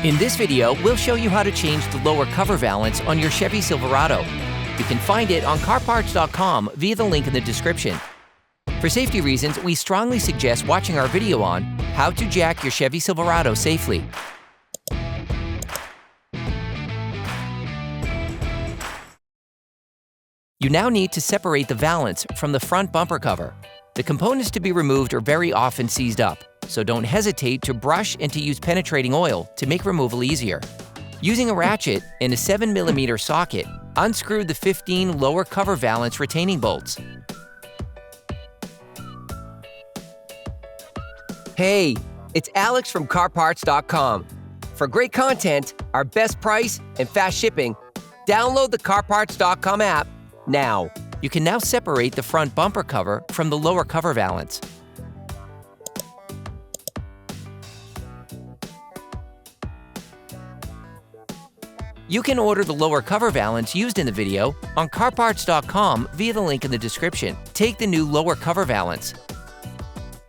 In this video, we'll show you how to change the lower cover valance on your Chevy Silverado. You can find it on CarParts.com via the link in the description. For safety reasons, we strongly suggest watching our video on how to jack your Chevy Silverado safely. You now need to separate the valance from the front bumper cover. The components to be removed are very often seized up, so don't hesitate to brush and to use penetrating oil to make removal easier. Using a ratchet and a 7mm socket, unscrew the 15 lower cover valance retaining bolts. Hey, it's Alex from CarParts.com. For great content, our best price, and fast shipping, download the CarParts.com app now. You can now separate the front bumper cover from the lower cover valance. You can order the lower cover valance used in the video on CarParts.com via the link in the description. Take the new lower cover valance.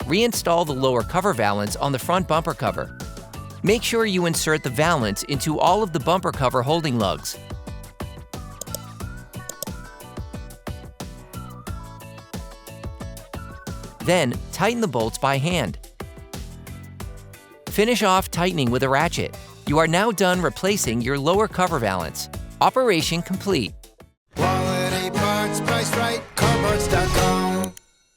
Reinstall the lower cover valance on the front bumper cover. Make sure you insert the valance into all of the bumper cover holding lugs. Then, tighten the bolts by hand. Finish off tightening with a ratchet. You are now done replacing your lower cover valance. Operation complete. Quality parts, priced right, CarParts.com.